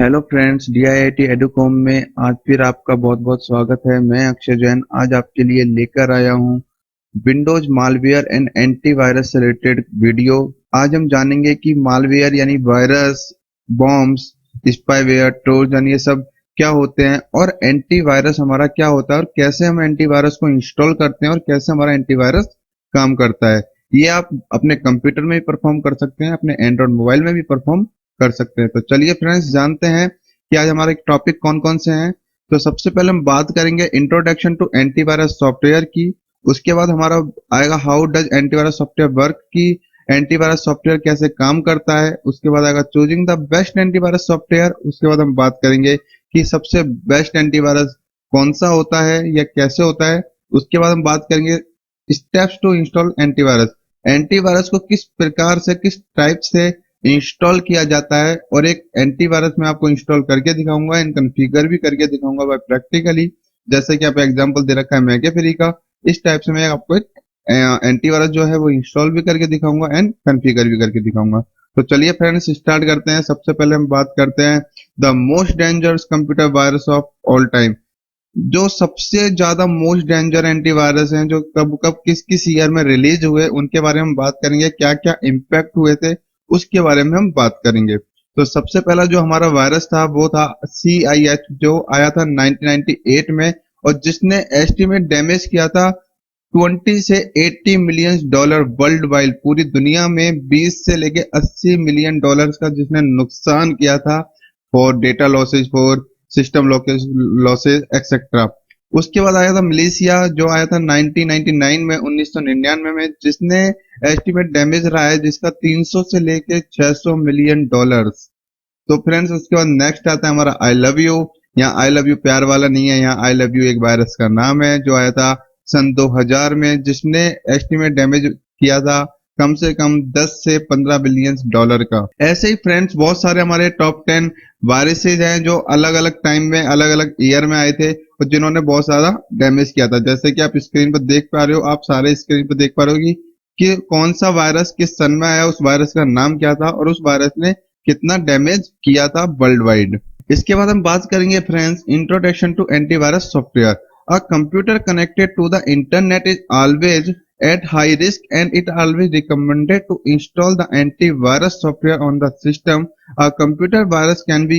Hello friends, DIIT Educomp में आज फिर आपका बहुत बहुत स्वागत है। मैं अक्षय जैन आज आपके लिए लेकर आया हूँ विंडोज मालवेयर एंड एंटीवायरस से रिलेटेड वीडियो। आज हम जानेंगे कि मालवेयर यानी वायरस, बॉम्ब्स, स्पाईवेयर, ट्रोजन ये सब क्या होते हैं और एंटीवायरस हमारा क्या होता है और कैसे हम एंटीवायरस को इंस्टॉल करते हैं और कैसे हमारा एंटीवायरस काम करता है। ये आप अपने कंप्यूटर में भी परफॉर्म कर सकते हैं, अपने एंड्रॉइड मोबाइल में भी परफॉर्म कर सकते हैं। तो चलिए फ्रेंड्स जानते हैं कि आज हमारे टॉपिक कौन कौन से हैं। तो सबसे पहले हम बात करेंगे इंट्रोडक्शन टू एंटीवायरस सॉफ्टवेयर की। उसके बाद हमारा आएगा how does antivirus software work की, एंटीवायरस सॉफ्टवेयर कैसे काम करता है। उसके बाद आएगा choosing the best antivirus software. उसके बाद हम बात करेंगे कि सबसे बेस्ट एंटीवायरस कौन सा होता है या कैसे होता है। उसके बाद हम बात करेंगे steps to install antivirus, antivirus को किस प्रकार से किस टाइप से इंस्टॉल किया जाता है। और एक एंटीवायरस मैं आपको इंस्टॉल करके दिखाऊंगा एंड कॉन्फ़िगर भी करके दिखाऊंगा बाय प्रैक्टिकली, जैसे कि आप एग्जांपल दे रखा है मैकेफ्री का। इस टाइप से मैं आपको एक एंटीवायरस जो है वो इंस्टॉल भी करके दिखाऊंगा एंड कॉन्फ़िगर भी करके दिखाऊंगा। तो चलिए फ्रेंड्स स्टार्ट करते हैं। सबसे पहले हम बात करते हैं the most dangerous computer virus of all time. जो सबसे ज्यादा मोस्ट डेंजर एंटीवायरस हैं जो कब कब किस किस ईयर में रिलीज हुए उनके बारे में हम बात करेंगे, क्या क्या इम्पैक्ट हुए थे उसके बारे में हम बात करेंगे। तो सबसे पहला जो हमारा वायरस था वो था CIH, जो आया था 1998 में और जिसने एस्टिमेट डैमेज किया था 20 से 80 मिलियन डॉलर वर्ल्ड वाइड, पूरी दुनिया में 20 से लेके 80 मिलियन डॉलर्स का जिसने नुकसान किया था for data losses, for system losses etcetera. उसके बाद आया था मलेशिया जो आया था 1999 में, 1999 में, जिसने एस्टिमेट डैमेज रहा है जिसका 300 से लेके 600 मिलियन डॉलर्स। तो फ्रेंड्स उसके बाद नेक्स्ट आता है हमारा आई लव यू। यहाँ आई लव यू प्यार वाला नहीं है, यहाँ आई लव यू एक वायरस का नाम है जो आया था सन 2000 में, जिसने एस्टिमेट डैमेज किया था कम से कम 10 से 15 बिलियन डॉलर का। ऐसे ही फ्रेंड्स बहुत सारे हमारे टॉप 10 वायरसेज हैं जो अलग अलग टाइम में अलग अलग ईयर में आए थे और जिन्होंने बहुत ज्यादा डैमेज किया था। जैसे कि आप स्क्रीन पर देख पा रहे हो, आप सारे स्क्रीन पर देख पा रहे हो कि कौन सा वायरस किस सन में आया, उस वायरस का नाम क्या था और उस वायरस ने कितना डैमेज किया था वर्ल्ड वाइड। इसके बाद हम बात करेंगे friends introduction to antivirus software. A computer connected to the internet is always at high risk and it always recommended to install the antivirus software on the system. A computer virus can be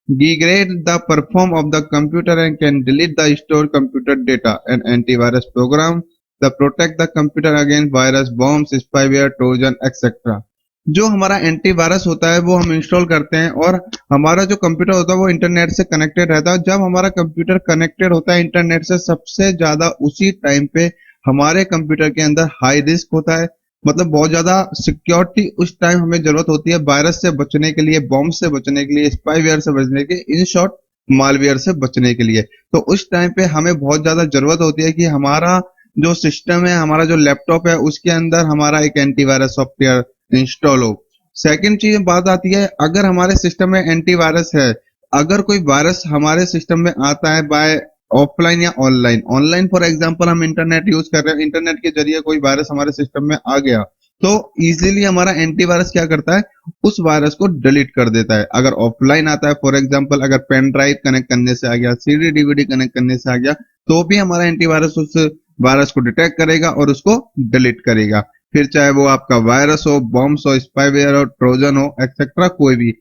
degrade the perform of the computer and can delete the stored computer data. An antivirus program that protect the computer against virus, bombs, spyware, trojan, etc. जो हमारा antivirus होता है वो हम install करते हैं और हमारा जो कंप्यूटर होता है वो इंटरनेट से कनेक्टेड रहता है। जब हमारा कंप्यूटर कनेक्टेड होता है इंटरनेट से, सबसे ज्यादा उसी टाइम पे हमारे कंप्यूटर के अंदर हाई रिस्क होता है, मतलब बहुत ज्यादा सिक्योरिटी उस टाइम हमें जरूरत होती है वायरस से बचने के लिए, बॉम्ब से बचने के लिए, स्पाईवेयर से बचने के लिए, इन शॉर्ट मालवेयर से बचने के लिए। तो उस टाइम पे हमें बहुत ज्यादा जरूरत होती है कि हमारा जो सिस्टम है, हमारा जो लैपटॉप है उसके अंदर हमारा एक एंटीवायरस सॉफ्टवेयर इंस्टॉल हो। सेकंड चीज बात आती है, अगर हमारे सिस्टम में एंटीवायरस है, अगर कोई वायरस हमारे सिस्टम में आता है बाय ऑफलाइन या ऑनलाइन, ऑनलाइन फॉर एग्जांपल हम इंटरनेट यूज कर रहे हैं, इंटरनेट के जरिए कोई वायरस हमारे सिस्टम में आ गया तो इजीली हमारा एंटीवायरस क्या करता है, उस वायरस को डिलीट कर देता है। अगर ऑफलाइन आता है फॉर एग्जांपल अगर पेन ड्राइव कनेक्ट करने से आ गया, सीडी डीवीडी कनेक्ट करने से आ गया, तो भी हमारा एंटीवायरस उस वायरस को डिटेक्ट करेगा और उसको डिलीट करेगा। फिर चाहे वो आपका वायरस हो, बॉम्ब्स हो, स्पाईवेयर हो, ट्रोजन हो, एक्सेट्रा, कोई भी,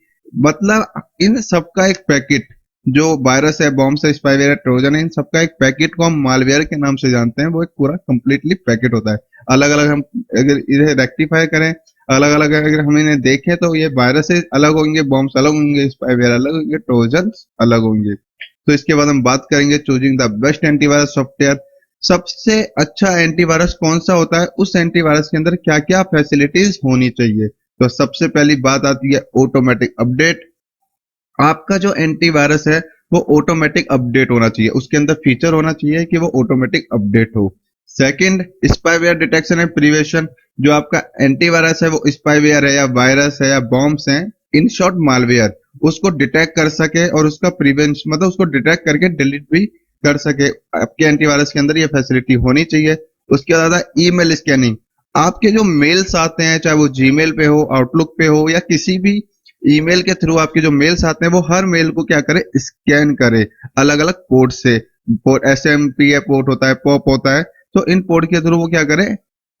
मतलब इन सबका एक पैकेट, जो वायरस है, बॉम्ब से, स्पाईवेयर, ट्रोजन है, इन सबका एक पैकेट को हम मालवेयर के नाम से जानते हैं। वो एक पूरा कंप्लीटली पैकेट होता है। अलग अलग हम अगर इन्हें रेक्टिफाई करें, अलग अलग अगर हम इन्हें देखें तो ये वायरसेस अलग होंगे, बॉम्ब्स अलग होंगे, स्पाईवेयर अलग होंगे, ट्रोजन अलग होंगे। तो इसके बाद हम बात करेंगे choosing the best antivirus software. सबसे अच्छा एंटीवायरस कौन सा होता है, उस एंटीवायरस के अंदर क्या क्या फैसिलिटीज होनी चाहिए। तो सबसे पहली बात आती है ऑटोमेटिक अपडेट। आपका जो एंटीवायरस है वो ऑटोमेटिक अपडेट होना चाहिए, उसके अंदर फीचर होना चाहिए कि वो ऑटोमेटिक अपडेट हो। Second, spyware detection and prevention. जो आपका एंटीवायरस है वो स्पाईवेयर है या वायरस है या बॉम्ब्स हैं, इन शॉर्ट मालवेयर, उसको डिटेक्ट कर सके और उसका प्रिवेंशन, मतलब उसको डिटेक्ट करके डिलीट भी कर सके। आपके एंटीवायरस के अंदर ये फैसिलिटी होनी चाहिए। उसके बाद ईमेल स्कैनिंग। आपके जो मेल्स आते हैं, चाहे वो जीमेल पे हो, आउटलुक पे हो या किसी भी ईमेल के थ्रू आपके जो मेल्स आते हैं वो हर मेल को क्या करे, स्कैन करे अलग अलग पोर्ट से। SMTP पोर्ट होता है, पॉप होता है, तो इन पोर्ट के थ्रू वो क्या करे,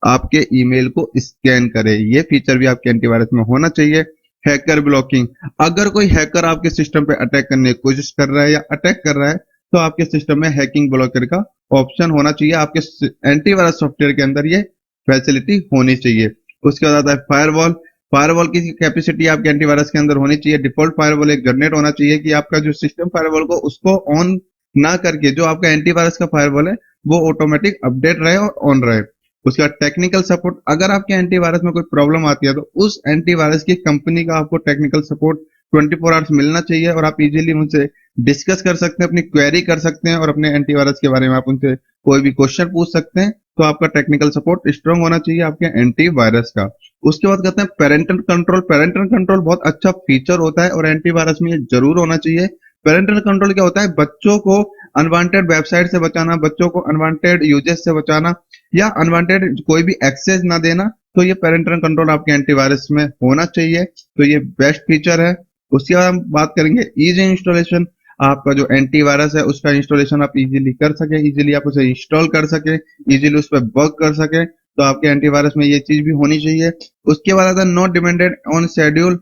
आपके ईमेल को स्कैन करे। ये फीचर भी आपके एंटीवायरस में होना चाहिए। हैकर ब्लॉकिंग, अगर कोई हैकर आपके सिस्टम पे अटैक करने की कोशिश कर रहा है या अटैक कर रहा है तो आपके सिस्टम में हैकिंग ब्लॉकर का ऑप्शन होना चाहिए। आपके एंटीवायरस सॉफ्टवेयर के अंदर ये फैसिलिटी होनी चाहिए। उसके बाद आता है फायरवॉल। फायरवॉल की कैपेसिटी आपके एंटीवायरस के अंदर होनी चाहिए। डिफॉल्ट फायरवॉल एक जनरेट होना चाहिए कि आपका जो सिस्टम फायरवॉल को उसको ऑन ना करके जो आपका एंटीवायरस का फायरवॉल है वो ऑटोमेटिक अपडेट रहे और ऑन रहे। उसके बाद टेक्निकल सपोर्ट, अगर आपके एंटीवायरस में कोई प्रॉब्लम आती है तो उस एंटीवायरस की कंपनी का आपको टेक्निकल सपोर्ट 24 आवर्स मिलना चाहिए और आप इजीली उनसे डिस्कस कर सकते हैं, अपनी क्वेरी कर सकते हैं और अपने एंटीवायरस के बारे में आप उनसे कोई भी क्वेश्चन पूछ सकते हैं। तो आपका टेक्निकल सपोर्ट स्ट्रांग होना चाहिए आपके एंटीवायरस का। उसके बाद कहते हैं पेरेंटल कंट्रोल। पेरेंटल कंट्रोल बहुत अच्छा फीचर होता है और एंटीवायरस में ये जरूर होना चाहिए। पेरेंटल कंट्रोल क्या होता है, बच्चों को अनवांटेड वेबसाइट से बचाना, बच्चों को अनवांटेड यूजेस से बचाना या अनवांटेड कोई भी एक्सेस ना देना। तो ये पेरेंटल कंट्रोल आपके एंटीवायरस में होना चाहिए, तो ये बेस्ट फीचर है। उसके बाद हम बात करेंगे इजी इंस्टॉलेशन। आपका जो एंटीवायरस है उसका इंस्टॉलेशन आप इजीली कर सके, इजीली आप उसे इंस्टॉल कर सके, इजीली उस पर वर्क कर सके, तो आपके एंटीवायरस में ये चीज भी होनी चाहिए। उसके बाद आता है not dependent on schedule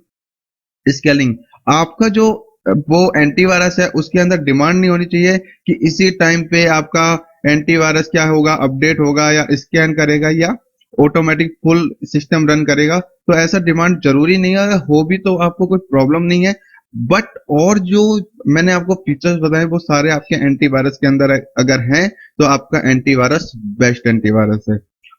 scaling. आपका जो वो एंटीवायरस है उसके अंदर डिमांड नहीं होनी चाहिए कि इसी टाइम पे आपका एंटीवायरस क्या होगा, अपडेट होगा या स्कैन करेगा या ऑटोमेटिक फुल सिस्टम रन करेगा। तो ऐसा डिमांड जरूरी नहीं है, हो भी तो आपको कोई प्रॉब्लम नहीं है। बट और जो मैंने आपको फीचर्स बताए वो सारे आपके एंटीवायरस के अंदर अगर हैं तो आपका एंटीवायरस बेस्ट एंटीवायरस है।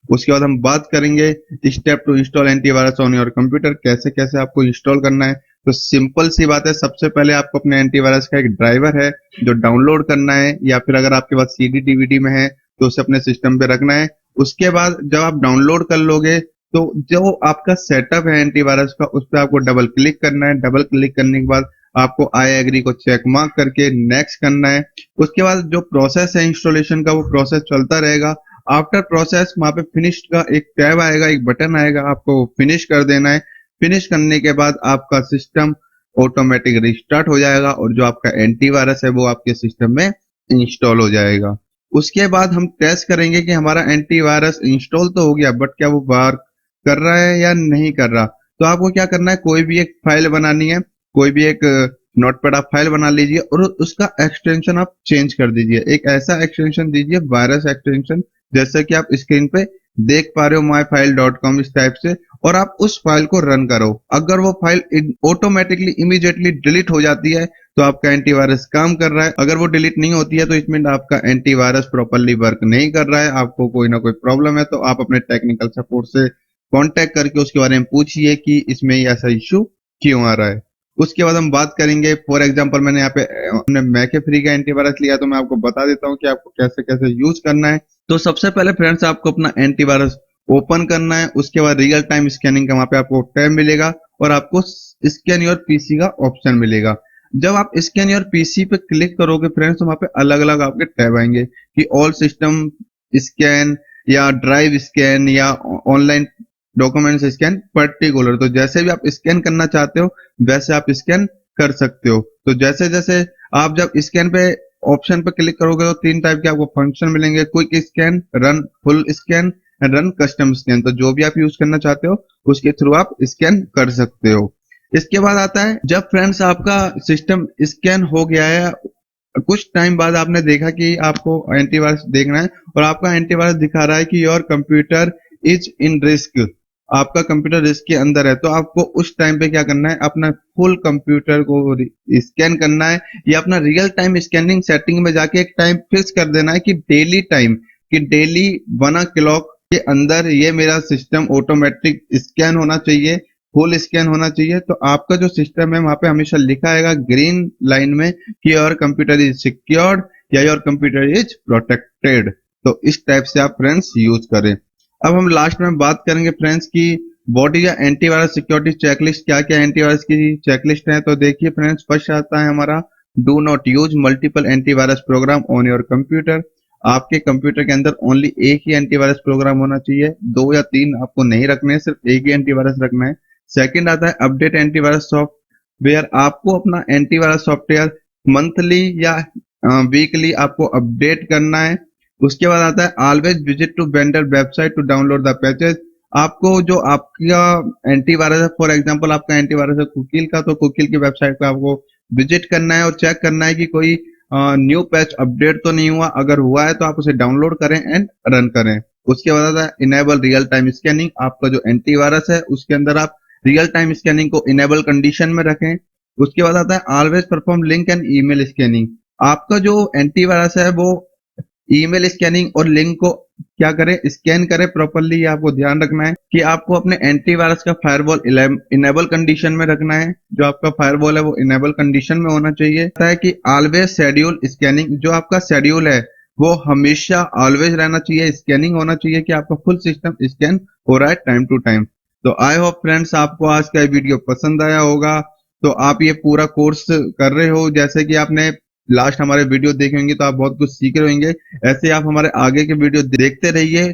उसके बाद हम बात करेंगे step to install antivirus on your computer, कैसे कैसे आपको इंस्टॉल करना है। तो सिंपल सी बात है, सबसे पहले आपको अपने एंटीवायरस का एक ड्राइवर है जो डाउनलोड करना है, या फिर अगर आपके पास सीडी डीवीडी में है तो उसे अपने सिस्टम पे रखना है। उसके बाद जब आप डाउनलोड कर लोगे तो जो आपका सेटअप है एंटीवायरस का उस पर आपको डबल क्लिक करना है। डबल क्लिक करने के बाद आपको आई एग्री को चेक मार्क करके नेक्स्ट करना है। उसके बाद जो प्रोसेस है इंस्टॉलेशन का वो प्रोसेस चलता रहेगा। आफ्टर प्रोसेस वहां पे फिनिश का एक टैब आएगा, एक बटन आएगा, आपको फिनिश कर देना है। फिनिश करने के बाद आपका सिस्टम ऑटोमेटिक रिस्टार्ट हो जाएगा और जो आपका एंटीवायरस है वो आपके सिस्टम में इंस्टॉल हो जाएगा। उसके बाद हम टेस्ट करेंगे कि हमारा एंटीवायरस इंस्टॉल तो हो गया बट क्या वो वर्क कर रहा है या नहीं कर रहा। तो आपको क्या करना है, कोई भी एक फाइल बनानी है, कोई भी एक नोटपैड आप फाइल बना लीजिए और उसका एक्सटेंशन आप चेंज कर दीजिए। एक ऐसा एक्सटेंशन दीजिए, वायरस एक्सटेंशन, जैसे कि आप स्क्रीन पे देख पा रहे हो myfile.com इस टाइप से, और आप उस फाइल को रन करो। अगर वो फाइल ऑटोमेटिकली इमीडिएटली डिलीट हो जाती है तो आपका एंटीवायरस काम कर रहा है। अगर वो डिलीट नहीं होती है तो इसमें आपका एंटीवायरस प्रॉपरली वर्क नहीं कर रहा है, आपको कोई ना कोई प्रॉब्लम है। तो आप अपने टेक्निकल सपोर्ट से कांटेक्ट करके उसके बारे में पूछिए कि इसमें ऐसा इश्यू क्यों आ रहा है। उसके बाद हम बात करेंगे, फॉर एग्जांपल मैंने यहाँ पे हमने मैकेफ्री का एंटीवायरस लिया तो मैं आपको बता देता हूँ कि आपको कैसे कैसे यूज करना है। तो सबसे पहले फ्रेंड्स आपको अपना एंटीवायरस ओपन करना है। उसके बाद रियल टाइम स्कैनिंग का वहां पे आपको टैब मिलेगा और आपको स्कैन योर पीसी का ऑप्शन मिलेगा। जब आप स्कैन योर पीसी पे क्लिक करोगे फ्रेंड्स तो वहां पे अलग अलग आपके टैब आएंगे कि ऑल सिस्टम स्कैन या ड्राइव स्कैन या ऑनलाइन डॉक्यूमेंट्स स्कैन पर्टिकुलर। तो जैसे भी आप स्कैन करना चाहते हो वैसे आप स्कैन कर सकते हो। तो जैसे जैसे आप जब स्कैन पे ऑप्शन पे क्लिक करोगे तो तीन टाइप के आपको फंक्शन मिलेंगे, quick scan, run full scan and run custom scan. तो जो भी आप यूज करना चाहते हो उसके थ्रू आप स्कैन कर सकते हो। इसके बाद आता है, जब फ्रेंड्स आपका सिस्टम स्कैन हो गया है, कुछ टाइम बाद आपने देखा कि आपको एंटीवायरस देखना है और आपका एंटीवायरस दिखा रहा है कि your computer is in risk, आपका कंप्यूटर रिस्क के अंदर है। तो आपको उस टाइम पे क्या करना है, अपना फुल कंप्यूटर को स्कैन करना है या अपना रियल टाइम स्कैनिंग सेटिंग में जाके एक टाइम फिक्स कर देना है कि डेली टाइम, कि डेली 1 क्लॉक के अंदर ये मेरा सिस्टम ऑटोमेटिक स्कैन होना चाहिए, फुल स्कैन होना चाहिए। तो आपका जो सिस्टम है वहां पे हमेशा लिखा आएगा ग्रीन लाइन में कि योर कंप्यूटर इज सिक्योर्ड या योर कंप्यूटर इज प्रोटेक्टेड। तो इस टाइप से आप फ्रेंड्स यूज करें। अब हम लास्ट में बात करेंगे फ्रेंड्स की बॉडी या एंटीवायरस सिक्योरिटी चेकलिस्ट, क्या क्या एंटीवायरस की चेकलिस्ट है। तो देखिए फ्रेंड्स, फर्स्ट आता है हमारा do not use multiple antivirus program on your computer. आपके कंप्यूटर के अंदर ओनली एक ही एंटीवायरस प्रोग्राम होना चाहिए, 2 या 3 आपको नहीं रखने, सिर्फ एक ही एंटीवायरस रखना है। सेकंड आता है अपडेट एंटीवायरस सॉफ्ट वेयर आपको अपना एंटीवायरस सॉफ्टवेयर मंथली या वीकली आपको अपडेट करना है। उसके बाद आता है always visit to vendor website to download the patches. आपको जो आपका एंटीवायरस है, फॉर एग्जांपल आपका एंटीवायरस है कुकील का, तो कुकील की वेबसाइट पे आपको विजिट करना है और चेक करना है कि कोई न्यू पैच अपडेट तो नहीं हुआ। अगर हुआ है तो आप उसे डाउनलोड करें एंड रन करें। उसके बाद आता है इनेबल रियल टाइम स्कैनिंग। आपका जो एंटीवायरस है उसके अंदर आप रियल टाइम स्कैनिंग को इनेबल कंडीशन में रखें। उसके बाद आता है always perform link and email scanning. आपका जो एंटीवायरस है वो ईमेल स्कैनिंग और लिंक को क्या करें, स्कैन करें प्रॉपरली। आपको ध्यान रखना है कि आपको अपने एंटीवायरस का फायरवॉल इनेबल कंडीशन में रखना है। जो आपका फायरवॉल है वो इनेबल कंडीशन में होना चाहिए। है कि ऑलवेज शेड्यूल स्कैनिंग। जो आपका शेड्यूल है वो हमेशा ऑलवेज रहना चाहिए, स्कैनिंग होना चाहिए कि आपका फुल सिस्टम स्कैन हो रहा है टाइम टू टाइम। तो आई होप फ्रेंड्स आपको आज का वीडियो पसंद आया होगा। तो आप ये पूरा कोर्स कर रहे हो, जैसे कि आपने लास्ट हमारे वीडियो देखे होंगे तो आप बहुत कुछ सीख रहे होंगे। ऐसे आप हमारे आगे के वीडियो देखते रहिए।